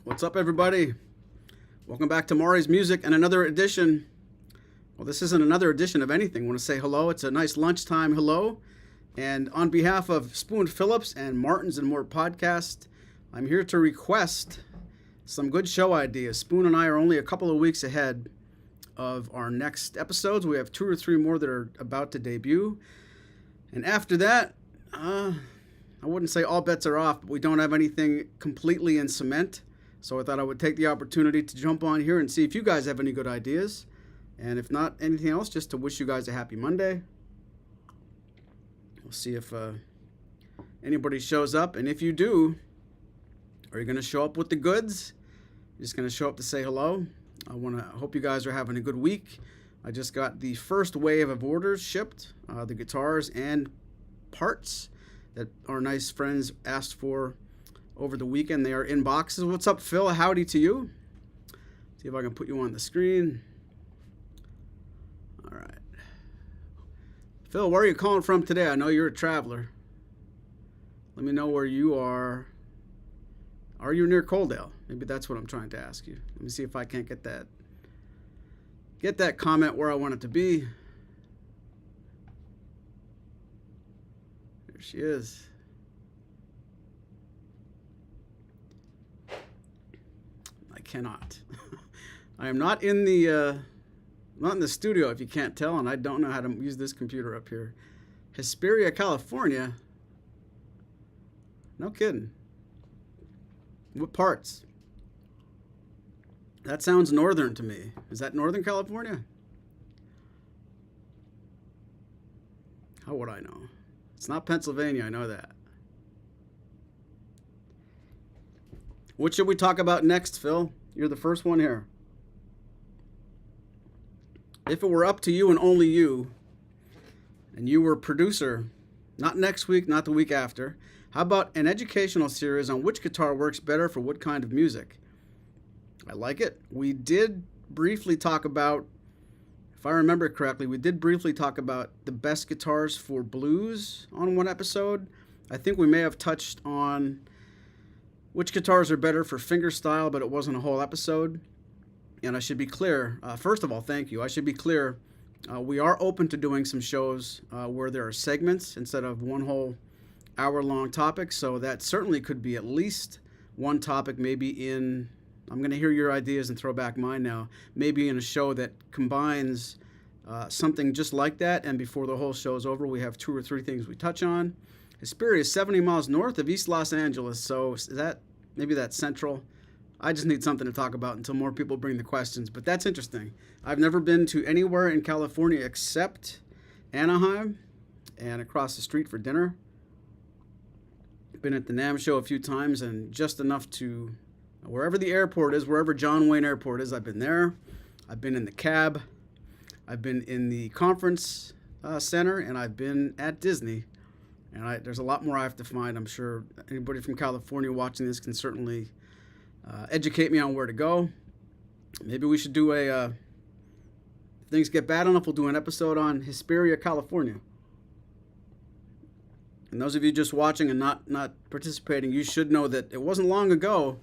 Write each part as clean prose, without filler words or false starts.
What's up, everybody? Welcome back to Maury's Music and another edition. Well, this isn't another edition of anything. I want to say hello. It's a nice lunchtime hello. And on behalf of Spoon Phillips and Martins and More podcast, I'm here to request some good show ideas. Spoon and I are only a couple of weeks ahead of our next episodes. We have 2 or 3 more that are about to debut. And after that, I wouldn't say all bets are off, but we don't have anything completely in cement. So I thought I would take the opportunity to jump on here and see if you guys have any good ideas. And if not anything else, just to wish you guys a happy Monday. We'll see if anybody shows up. And if you do, are you going to show up with the goods? You're just going to show up to say hello? I hope you guys are having a good week. I just got the first wave of orders shipped, the guitars and parts that our nice friends asked for over the weekend. They are in boxes. What's up, Phil? Howdy to you. See if I can put you on the screen. All right. Phil, where are you calling from today? I know you're a traveler. Let me know where you are. Are you near Coaldale? Maybe that's what I'm trying to ask you. Let me see if I can't get that comment where I want it to be. There she is. I cannot. I am not in the studio, if you can't tell, and I don't know how to use this computer up here. Hesperia, California. No kidding. What parts? That sounds northern to me. Is that Northern California? How would I know? It's not Pennsylvania, I know that. What should we talk about next, Phil? You're the first one here. If it were up to you and only you, and you were producer, not next week, not the week after, how about an educational series on which guitar works better for what kind of music? I like it. We did briefly talk about, if I remember correctly, we did briefly talk about the best guitars for blues on one episode. I think we may have touched on which guitars are better for fingerstyle, but it wasn't a whole episode. And I should be clear, first of all, thank you. I should be clear, we are open to doing some shows where there are segments instead of one whole hour-long topic. So that certainly could be at least one topic, maybe in, I'm going to hear your ideas and throw back mine now, maybe in a show that combines something just like that. And before the whole show's over, we have 2 or 3 things we touch on. Hesperia is 70 miles north of East Los Angeles, so maybe that's central. I just need something to talk about until more people bring the questions, but that's interesting. I've never been to anywhere in California except Anaheim and across the street for dinner. Been at the NAMM show a few times, and just enough to, wherever the airport is, wherever John Wayne Airport is, I've been there. I've been in the cab. I've been in the conference center, and I've been at Disney. And there's a lot more I have to find. I'm sure anybody from California watching this can certainly educate me on where to go. Maybe we should do if things get bad enough, we'll do an episode on Hesperia, California. And those of you just watching and not participating, you should know that it wasn't long ago,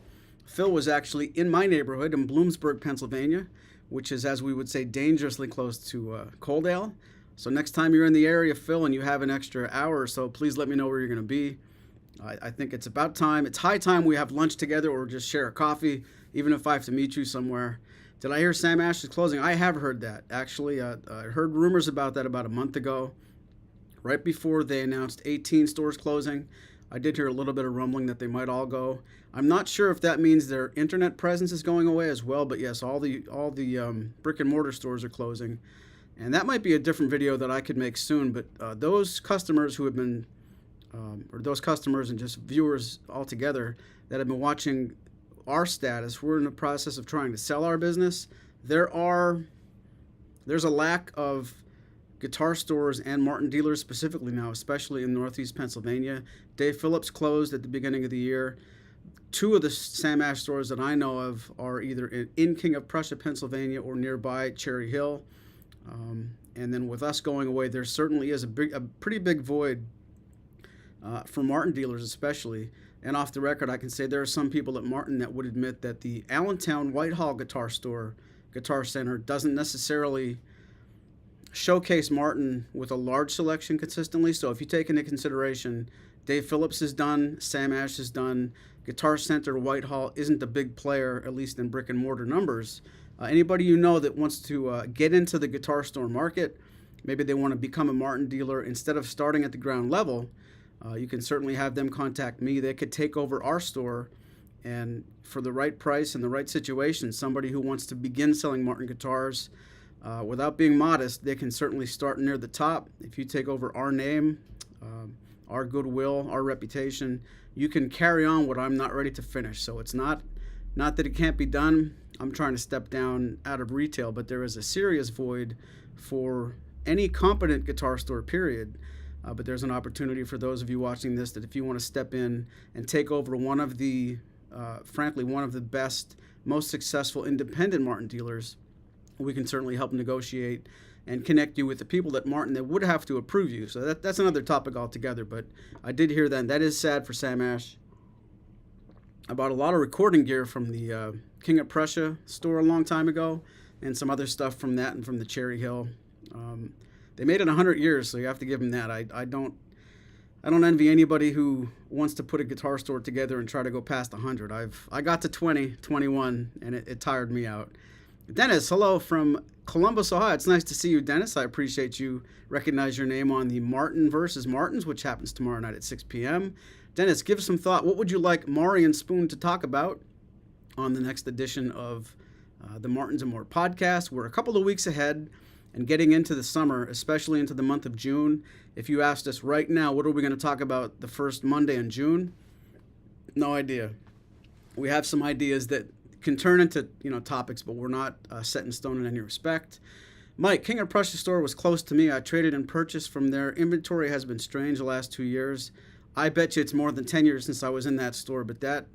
Phil was actually in my neighborhood in Bloomsburg, Pennsylvania, which is, as we would say, dangerously close to Coaldale. So next time you're in the area, Phil, and you have an extra hour or so, please let me know where you're going to be. I think it's about time. It's high time we have lunch together or just share a coffee, even if I have to meet you somewhere. Did I hear Sam Ash is closing? I have heard that, actually. I heard rumors about that about a month ago, right before they announced 18 stores closing. I did hear a little bit of rumbling that they might all go. I'm not sure if that means their internet presence is going away as well, but yes, all the brick and mortar stores are closing. And that might be a different video that I could make soon, but those customers who have been, or those customers and just viewers altogether that have been watching our status, we're in the process of trying to sell our business. There's a lack of guitar stores and Martin dealers specifically now, especially in Northeast Pennsylvania. Dave Phillips closed at the beginning of the year. 2 of the Sam Ash stores that I know of are either in King of Prussia, Pennsylvania, or nearby Cherry Hill. And then with us going away, there certainly is a pretty big void for Martin dealers especially. And off the record, I can say there are some people at Martin that would admit that the Allentown Whitehall Guitar Store, Guitar Center, doesn't necessarily showcase Martin with a large selection consistently. So if you take into consideration Dave Phillips is done, Sam Ash is done, Guitar Center Whitehall isn't a big player, at least in brick and mortar numbers. Anybody you know that wants to get into the guitar store market, maybe they want to become a Martin dealer, instead of starting at the ground level, you can certainly have them contact me. They could take over our store, and for the right price and the right situation, somebody who wants to begin selling Martin guitars, without being modest, they can certainly start near the top. If you take over our name, our goodwill, our reputation, you can carry on what I'm not ready to finish. So it's not that it can't be done. I'm trying to step down out of retail, but there is a serious void for any competent guitar store, period. But there's an opportunity for those of you watching this that if you want to step in and take over one of the, frankly, one of the best, most successful independent Martin dealers, we can certainly help negotiate and connect you with the people at Martin that would have to approve you. So that's another topic altogether. But I did hear that, and that is sad for Sam Ash. I bought a lot of recording gear from the King of Prussia store a long time ago, and some other stuff from that and from the Cherry Hill. They made it 100 years, so you have to give them that. I don't envy anybody who wants to put a guitar store together and try to go past 100. I got to 20, 21, and it tired me out. Dennis, hello from Columbus, Ohio. It's nice to see you, Dennis. I appreciate you recognize your name on the Martin versus Martins, which happens tomorrow night at 6 p.m. Dennis, give some thought. What would you like Maury and Spoon to talk about on the next edition of the Martins and More podcast? We're a couple of weeks ahead and getting into the summer, especially into the month of June. If you asked us right now, what are we going to talk about the first Monday in June? No idea. We have some ideas that can turn into topics, but we're not set in stone in any respect. Mike, King of Prussia store was close to me. I traded and purchased from there. Inventory has been strange the last 2 years. I bet you it's more than 10 years since I was in that store, but that,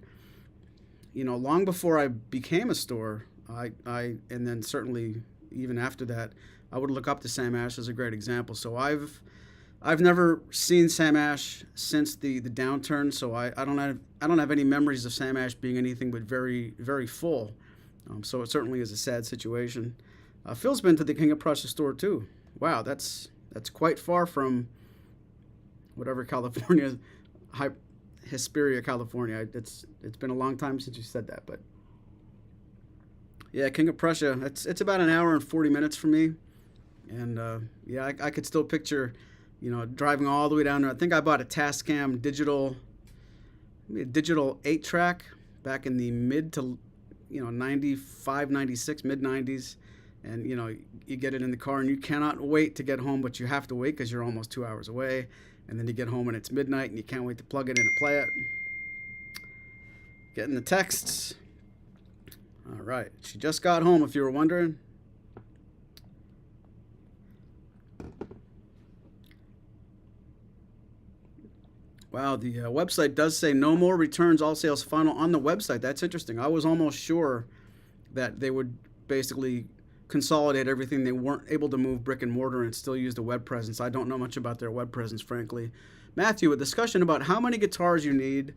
long before I became a store, and then certainly even after that, I would look up to Sam Ash as a great example. So I've never seen Sam Ash since the downturn, so I don't have any memories of Sam Ash being anything but very, very full. So it certainly is a sad situation. Phil's been to the King of Prussia store too. Wow, that's quite far from whatever California, Hesperia, California. It's been a long time since you said that, but yeah, King of Prussia. It's about an hour and 40 minutes for me, and I could still picture, driving all the way down there. I think I bought a Tascam digital 8-track back in the mid to 95, 96, mid 90s, and you get it in the car and you cannot wait to get home, but you have to wait because you're almost 2 hours away. And then you get home and it's midnight and you can't wait to plug it in and play it. Getting the texts. All right. She just got home, if you were wondering. Wow, the website does say no more returns, all sales final on the website. That's interesting. I was almost sure that they would basically consolidate everything. They weren't able to move brick and mortar and still use the web presence. I don't know much about their web presence, frankly. Matthew, a discussion about how many guitars you need,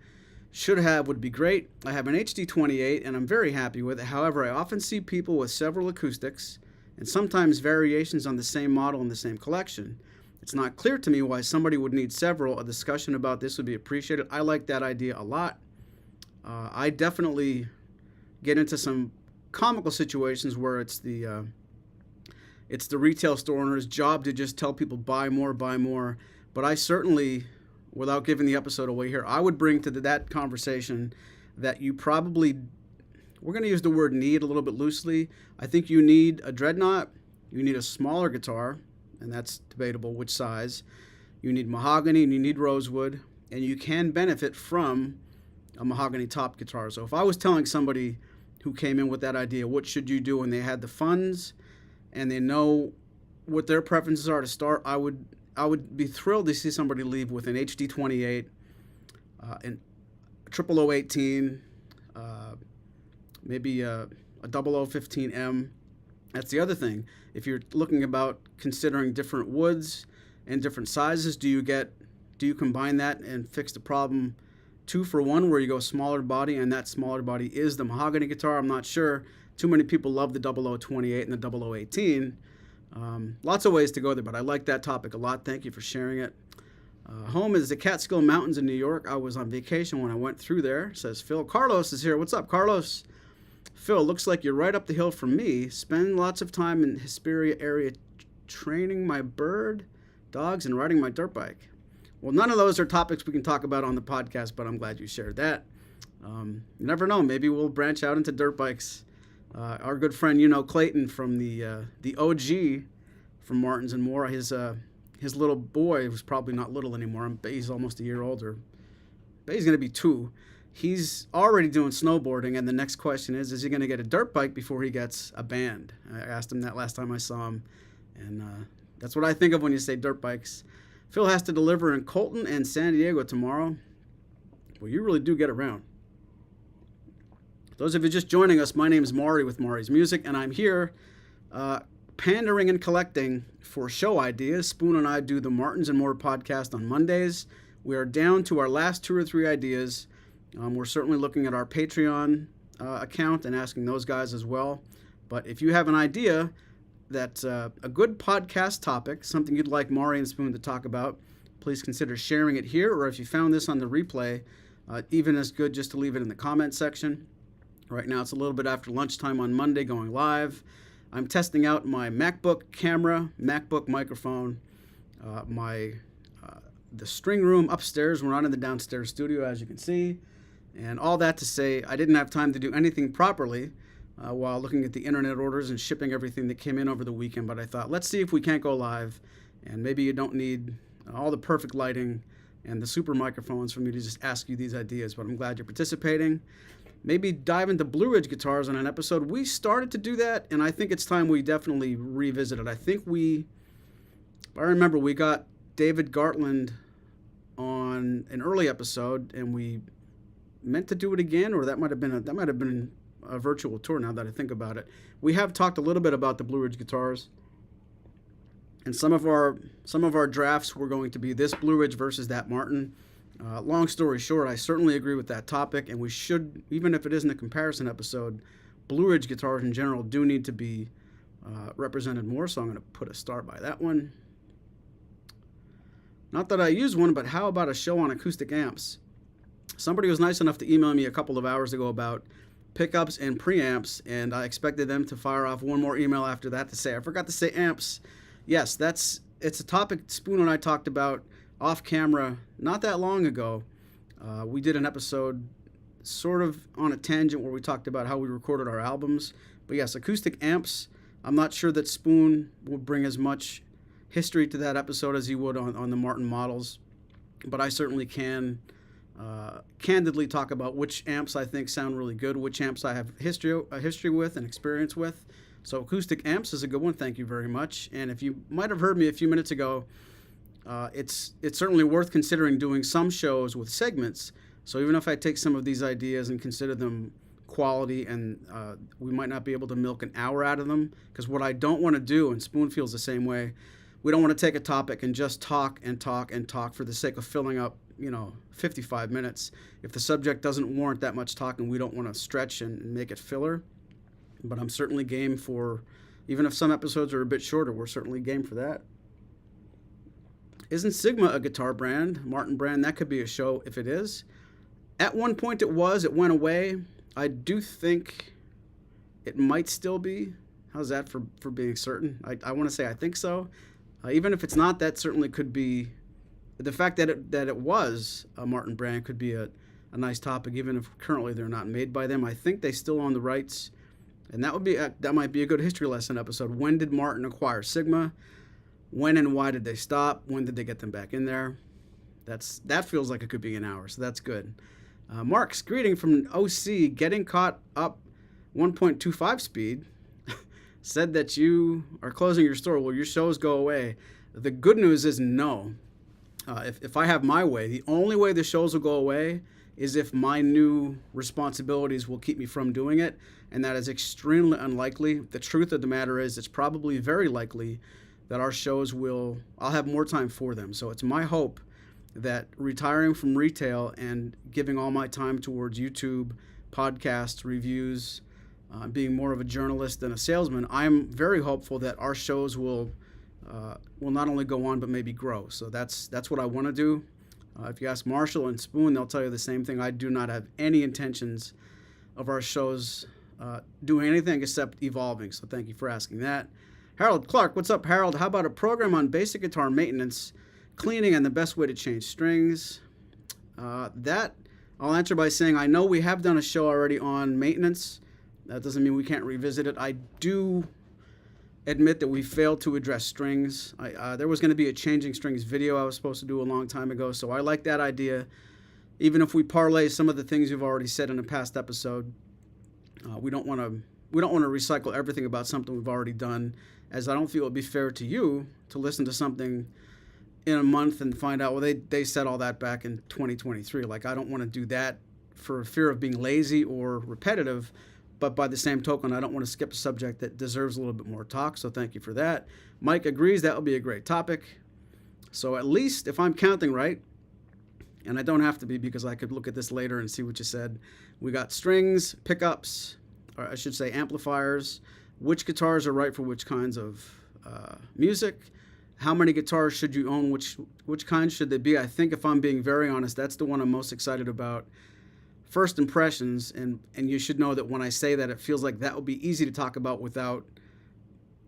should have, would be great. I have an HD28 and I'm very happy with it. However, I often see people with several acoustics and sometimes variations on the same model in the same collection. It's not clear to me why somebody would need several. A discussion about this would be appreciated. I like that idea a lot. I definitely get into some comical situations where it's the retail store owner's job to just tell people buy more. But I certainly, without giving the episode away here, I would bring to that conversation that you probably, we're going to use the word need a little bit loosely. I think you need a dreadnought. You need a smaller guitar, and that's debatable which size. You need mahogany and you need rosewood, and you can benefit from a mahogany top guitar. So if I was telling somebody who came in with that idea, what should you do, and they had the funds and they know what their preferences are to start, I would be thrilled to see somebody leave with an HD28, an 00018, maybe a 0015M. That's the other thing. If you're looking about considering different woods and different sizes, do you get do you combine that and fix the problem 2-for-1, where you go smaller body, and that smaller body is the mahogany guitar? I'm not sure. Too many people love the 0028 and the 0018. Lots of ways to go there, but I like that topic a lot. Thank you for sharing it. Home is the Catskill Mountains in New York. I was on vacation when I went through there, says Phil. Carlos is here. What's up, Carlos? Phil, looks like you're right up the hill from me. Spend lots of time in Hesperia area training my bird, dogs, and riding my dirt bike. Well, none of those are topics we can talk about on the podcast, but I'm glad you shared that. You never know. Maybe we'll branch out into dirt bikes. Our good friend, Clayton from the OG from Martins and Moore, his little boy, who's probably not little anymore, he's almost a year older, but he's going to be 2. He's already doing snowboarding, and the next question is he going to get a dirt bike before he gets a band? I asked him that last time I saw him, and that's what I think of when you say dirt bikes. Phil has to deliver in Colton and San Diego tomorrow. Well, you really do get around. Those of you just joining us, my name is Maury with Maury's Music, and I'm here pandering and collecting for show ideas. Spoon and I do the Martins and More podcast on Mondays. We are down to our last 2 or 3 ideas. We're certainly looking at our Patreon account and asking those guys as well. But if you have an idea that's a good podcast topic, something you'd like Maury and Spoon to talk about, please consider sharing it here. Or if you found this on the replay, even as good just to leave it in the comment section. Right now it's a little bit after lunchtime on Monday, going live. I'm testing out my MacBook camera, MacBook microphone, the string room upstairs. We're not in the downstairs studio, as you can see. And all that to say, I didn't have time to do anything properly while looking at the internet orders and shipping everything that came in over the weekend. But I thought, let's see if we can't go live. And maybe you don't need all the perfect lighting and the super microphones for me to just ask you these ideas. But I'm glad you're participating. Maybe dive into Blue Ridge guitars on an episode. We started to do that, and I think it's time we definitely revisit it. I think if I remember, we got David Gartland on an early episode, and we meant to do it again, or that might have been a virtual tour. Now that I think about it, we have talked a little bit about the Blue Ridge guitars, and some of our drafts were going to be this Blue Ridge versus that Martin. Long story short, I certainly agree with that topic, and we should, even if it isn't a comparison episode, Blue Ridge guitars in general do need to be represented more, so I'm going to put a star by that one. Not that I use one, but how about a show on acoustic amps? Somebody was nice enough to email me a couple of hours ago about pickups and preamps, and I expected them to fire off one more email after that to say, I forgot to say amps. Yes, it's a topic Spoon and I talked about off camera not that long ago. We did an episode sort of on a tangent where we talked about how we recorded our albums. But yes, acoustic amps, I'm not sure that Spoon would bring as much history to that episode as he would on the Martin models. But I certainly can candidly talk about which amps I think sound really good, which amps I have a history with and experience with. So acoustic amps is a good one. Thank you very much. And if you might have heard me a few minutes ago, it's certainly worth considering doing some shows with segments. So even if I take some of these ideas and consider them quality, and we might not be able to milk an hour out of them, because what I don't want to do, and Spoon feels the same way, we don't want to take a topic and just talk and talk and talk for the sake of filling up 55 minutes. If the subject doesn't warrant that much talking, we don't want to stretch and make it filler. But I'm certainly game for, even if some episodes are a bit shorter, we're certainly game for that. Isn't Sigma a guitar brand? Martin brand, that could be a show if it is. At one point it was, it went away. I do think it might still be. How's that for being certain? I want to say I think so. Even if it's not, that certainly could be, the fact that it was a Martin brand could be a nice topic, even if currently they're not made by them. I think they still own the rights, and that might be a good history lesson episode. When did Martin acquire Sigma? When and why did they stop? When did they get them back in there? That feels like it could be an hour, so that's good. Mark's greeting from OC, getting caught up 1.25 speed, said that you are closing your store. Will your shows go away? The good news is no. If I have my way, the only way the shows will go away is if my new responsibilities will keep me from doing it, and that is extremely unlikely. The truth of the matter is it's probably very likely that our shows I'll have more time for them. So it's my hope that retiring from retail and giving all my time towards YouTube, podcasts, reviews, being more of a journalist than a salesman, I'm very hopeful that our shows will not only go on but maybe grow. So that's what I want to do. If you ask Marshall and Spoon, they'll tell you the same thing. I do not have any intentions of our shows doing anything except evolving. So thank you for asking that. Harold Clark, what's up, Harold? How about a program on basic guitar maintenance, cleaning, and the best way to change strings? That I'll answer by saying I know we have done a show already on maintenance. That doesn't mean we can't revisit it. I do admit that we failed to address strings. There was going to be a changing strings video I was supposed to do a long time ago, so I like that idea. Even if we parlay some of the things you've already said in a past episode, we don't want to recycle everything about something we've already done, as I don't feel it would be fair to you to listen to something in a month and find out, well, they said all that back in 2023. Like, I don't want to do that for fear of being lazy or repetitive. But by the same token, I don't want to skip a subject that deserves a little bit more talk, so thank you for that. Mike agrees that would be a great topic. So at least, if I'm counting right, and I don't have to be because I could look at this later and see what you said, we got strings, pickups, or I should say amplifiers, which guitars are right for which kinds of music, how many guitars should you own, which kinds should they be. I think if I'm being very honest, that's the one I'm most excited about. First impressions, and you should know that when I say that, it feels like that will be easy to talk about without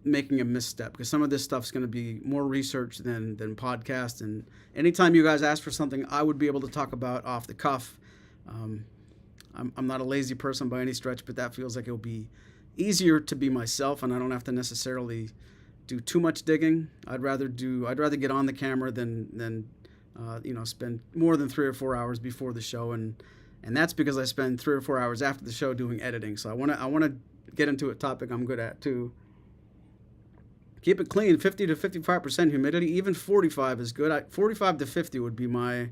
making a misstep, because some of this stuff's going to be more research than podcast, and anytime you guys ask for something I would be able to talk about off the cuff. I'm not a lazy person by any stretch, but that feels like it'll be easier to be myself, and I don't have to necessarily do too much digging. I'd rather get on the camera than spend more than 3 or 4 hours before the show, and that's because I spend 3 or 4 hours after the show doing editing. So I want to get into a topic I'm good at too. Keep it clean, 50 to 55% humidity. Even 45 is good. 45 to 50 would be my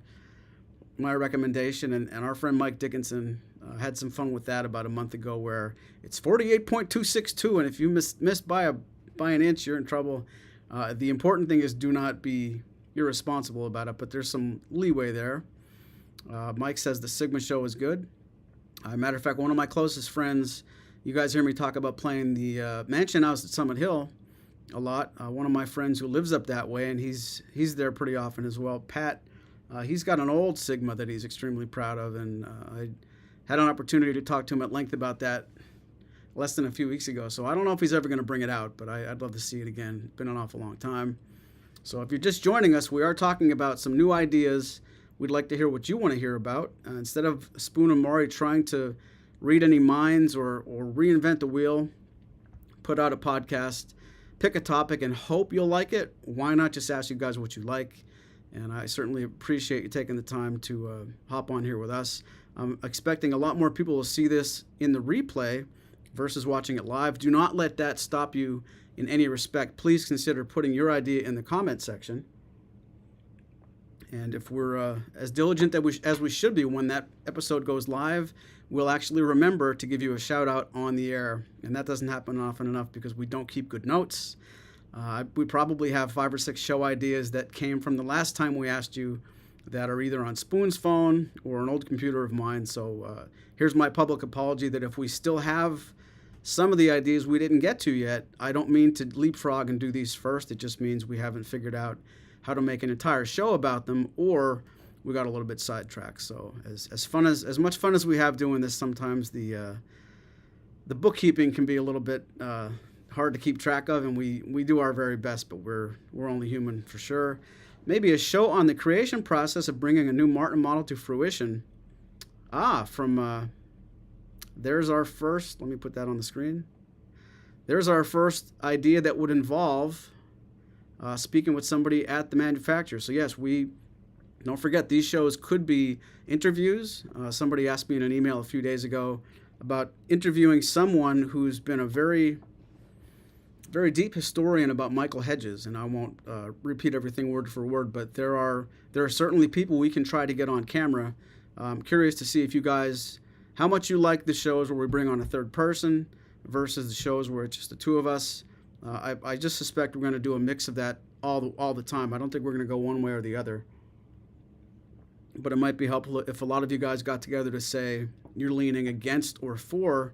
recommendation. And our friend Mike Dickinson had some fun with that about a month ago, where it's 48.262, and if you missed by an inch, you're in trouble. The important thing is do not be irresponsible about it, but there's some leeway there. Mike says the Sigma show is good. Matter of fact, one of my closest friends, you guys hear me talk about playing the Mansion House at Summit Hill a lot. One of my friends who lives up that way, and he's there pretty often as well, Pat, he's got an old Sigma that he's extremely proud of, and I had an opportunity to talk to him at length about that less than a few weeks ago. So I don't know if he's ever going to bring it out, but I'd love to see it again. It's been an awful long time. So if you're just joining us, we are talking about some new ideas. We'd like to hear what you want to hear about. Instead of Spoon and Maury trying to read any minds or reinvent the wheel, put out a podcast, pick a topic, and hope you'll like it. Why not just ask you guys what you like? And I certainly appreciate you taking the time to hop on here with us. I'm expecting a lot more people will see this in the replay versus watching it live. Do not let that stop you in any respect. Please consider putting your idea in the comment section. And if we're as diligent as we should be when that episode goes live, we'll actually remember to give you a shout out on the air. And that doesn't happen often enough because we don't keep good notes. We probably have 5 or 6 show ideas that came from the last time we asked you that are either on Spoon's phone or an old computer of mine. So here's my public apology that if we still have some of the ideas we didn't get to yet, I don't mean to leapfrog and do these first. It just means we haven't figured out how to make an entire show about them, or we got a little bit sidetracked. So as much fun as we have doing this, sometimes the bookkeeping can be a little bit hard to keep track of, and we do our very best, but we're only human for sure. Maybe a show on the creation process of bringing a new Martin model to fruition. There's our first, let me put that on the screen. There's our first idea that would involve speaking with somebody at the manufacturer. So yes, don't forget, these shows could be interviews. Somebody asked me in an email a few days ago about interviewing someone who's been a very, very deep historian about Michael Hedges, and I won't repeat everything word for word, but there are certainly people we can try to get on camera. I'm curious to see if you guys, how much you like the shows where we bring on a third person versus the shows where it's just the two of us. I just suspect we're going to do a mix of that all the time. I don't think we're going to go one way or the other. but it might be helpful if a lot of you guys got together to say you're leaning against or for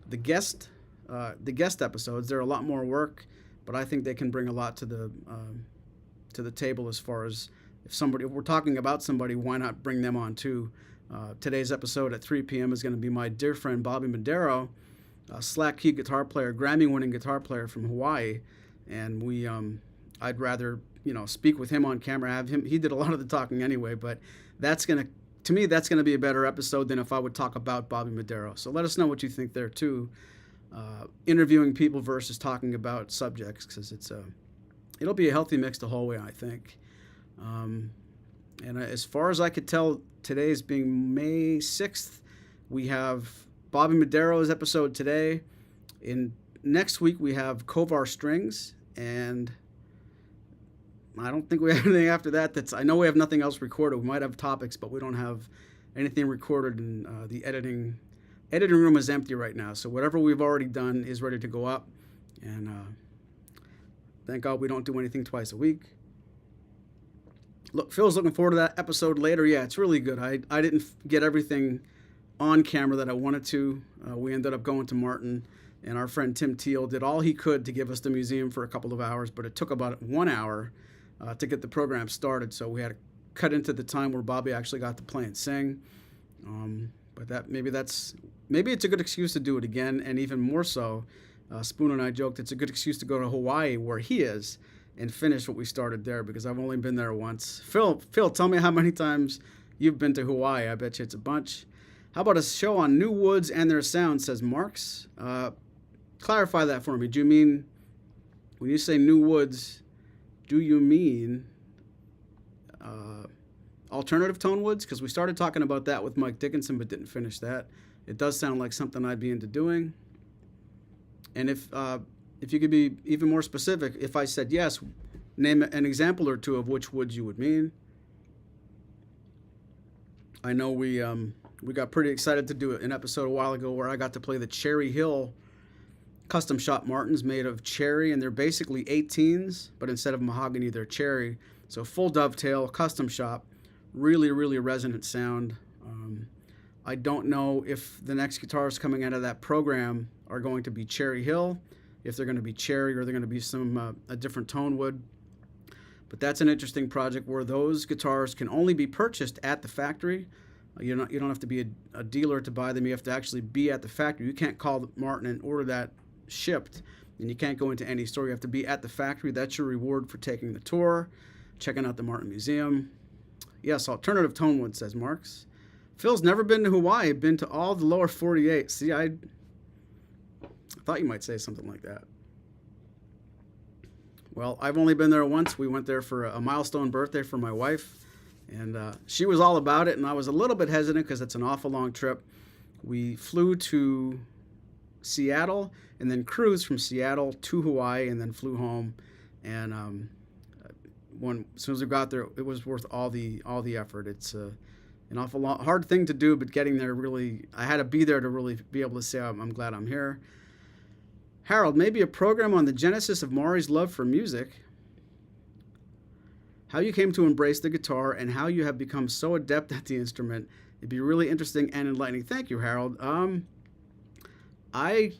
the guest episodes. They're a lot more work, but I think they can bring a lot to the table as far as if we're talking about somebody, why not bring them on too? Today's episode at 3 p.m. is going to be my dear friend Bobby Madero, a slack key guitar player, Grammy-winning guitar player from Hawaii, and I'd rather speak with him on camera. Have him. He did a lot of the talking anyway, but to me that's gonna be a better episode than if I would talk about Bobby Madero. So let us know what you think there too. Interviewing people versus talking about subjects, because it'll be a healthy mix the whole way, I think. And as far as I could tell, today's being May 6th, we have Bobby Madero's episode today. Next week we have Kovar Strings, and I don't think we have anything after that. I know we have nothing else recorded. We might have topics, but we don't have anything recorded, and the editing room is empty right now. So whatever we've already done is ready to go up, and thank God we don't do anything twice a week. Look, Phil's looking forward to that episode later. Yeah, it's really good. I didn't get everything on camera that I wanted to. We ended up going to Martin, and our friend Tim Teal did all he could to give us the museum for a couple of hours, but it took about 1 hour to get the program started, so we had to cut into the time where Bobby actually got to play and sing. But maybe it's a good excuse to do it again, and even more so, Spoon and I joked it's a good excuse to go to Hawaii, where he is, and finish what we started there, because I've only been there once. Phil, tell me how many times you've been to Hawaii. I bet you it's a bunch. How about a show on new woods and their sound, says Marks. Clarify that for me. Do you mean, when you say new woods, do you mean alternative tone woods? Because we started talking about that with Mike Dickinson, but didn't finish that. It does sound like something I'd be into doing. And if you could be even more specific, if I said yes, name an example or two of which woods you would mean. I know we got pretty excited to do an episode a while ago where I got to play the Cherry Hill custom shop Martins made of cherry, and they're basically 18s, but instead of mahogany, they're cherry. So full dovetail, custom shop, really, really resonant sound. I don't know if the next guitars coming out of that program are going to be Cherry Hill, if they're going to be cherry, or they're going to be a different tone wood. But that's an interesting project where those guitars can only be purchased at the factory. You don't have to be a dealer to buy them. You have to actually be at the factory. You can't call Martin and order that shipped, and you can't go into any store. You have to be at the factory. That's your reward for taking the tour, checking out the Martin Museum. Yes, alternative tone wood, says Marks. Phil's never been to Hawaii, been to all the lower 48. See, I thought you might say something like that. Well, I've only been there once. We went there for a milestone birthday for my wife, and she was all about it, and I was a little bit hesitant because it's an awful long trip. We flew to Seattle and then cruised from Seattle to Hawaii and then flew home, and as soon as we got there, it was worth all the effort. It's an awful hard thing to do, but getting there really, I had to be there to really be able to say I'm glad I'm here. Harold, maybe a program on the genesis of Maury's love for music, how you came to embrace the guitar, and how you have become so adept at the instrument. It'd be really interesting and enlightening. Thank you, Harold. I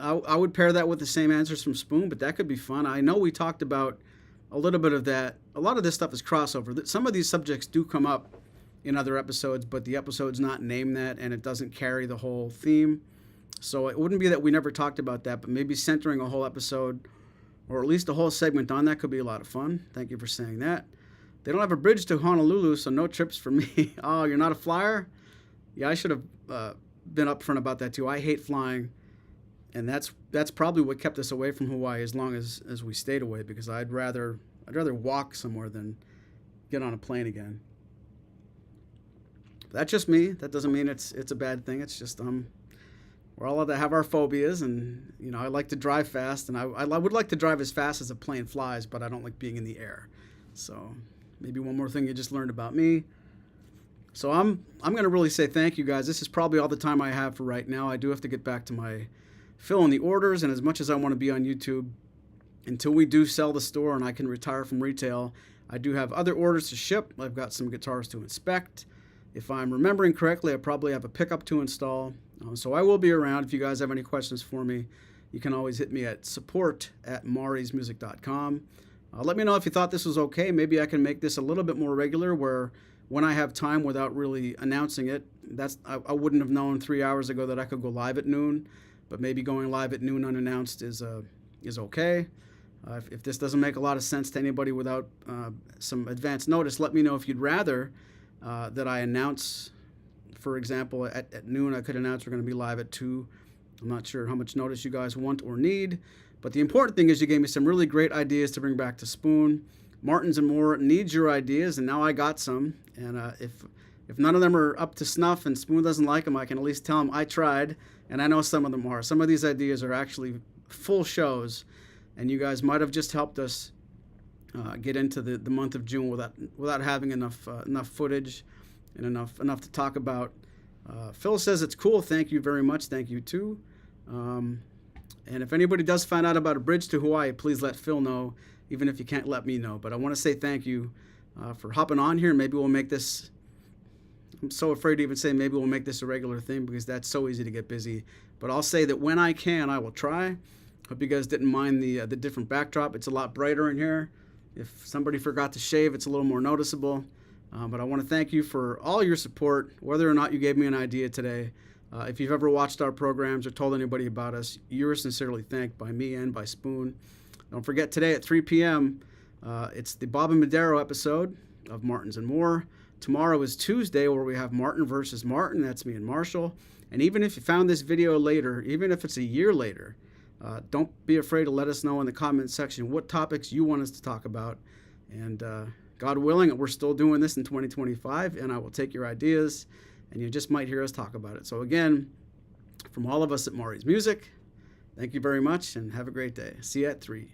would pair that with the same answers from Spoon, but that could be fun. I know we talked about a little bit of that. A lot of this stuff is crossover. Some of these subjects do come up in other episodes, but the episode's not named that, and it doesn't carry the whole theme. So it wouldn't be that we never talked about that, but maybe centering a whole episode, or at least a whole segment on that, could be a lot of fun. Thank you for saying that. They don't have a bridge to Honolulu, so no trips for me. Oh, you're not a flyer? Yeah, I should have been upfront about that too. I hate flying, and that's probably what kept us away from Hawaii as long as we stayed away, because I'd rather walk somewhere than get on a plane again. But that's just me. That doesn't mean it's a bad thing. It's just we're all allowed to have our phobias, and I like to drive fast, and I would like to drive as fast as a plane flies, but I don't like being in the air. So maybe one more thing you just learned about me. So I'm going to really say thank you, guys. This is probably all the time I have for right now. I do have to get back to my filling the orders, and as much as I want to be on YouTube, until we do sell the store and I can retire from retail, I do have other orders to ship. I've got some guitars to inspect. If I'm remembering correctly, I probably have a pickup to install. So I will be around. If you guys have any questions for me, you can always hit me at support@maurysmusic.com. Let me know if you thought this was okay. Maybe I can make this a little bit more regular, where when I have time without really announcing it, I wouldn't have known 3 hours ago that I could go live at noon, but maybe going live at noon unannounced is okay. If this doesn't make a lot of sense to anybody without some advance notice, let me know if you'd rather that I announce. For example, at noon I could announce we're going to be live at 2. I'm not sure how much notice you guys want or need, but the important thing is you gave me some really great ideas to bring back to Spoon. Martins and More needs your ideas, and now I got some. And if none of them are up to snuff and Spoon doesn't like them, I can at least tell them I tried, and I know some of them are. Some of these ideas are actually full shows, and you guys might have just helped us get into the month of June without having enough footage and enough to talk about. Phil says it's cool. Thank you very much. Thank you too. And if anybody does find out about a bridge to Hawaii, please let Phil know, even if you can't let me know. But I want to say thank you for hopping on here. Maybe we'll make this, I'm so afraid to even say maybe we'll make this a regular thing, because that's so easy to get busy. But I'll say that when I can, I will try. Hope you guys didn't mind the different backdrop. It's a lot brighter in here. If somebody forgot to shave, it's a little more noticeable. But I want to thank you for all your support, whether or not you gave me an idea today. If you've ever watched our programs or told anybody about us, you are sincerely thanked by me and by Spoon. Don't forget, today at 3 p.m., it's the Bob and Madero episode of Martins and More. Tomorrow is Tuesday, where we have Martin versus Martin. That's me and Marshall. And even if you found this video later, even if it's a year later, don't be afraid to let us know in the comments section what topics you want us to talk about. And God willing, we're still doing this in 2025, and I will take your ideas, and you just might hear us talk about it. So again, from all of us at Maury's Music, thank you very much, and have a great day. See you at 3.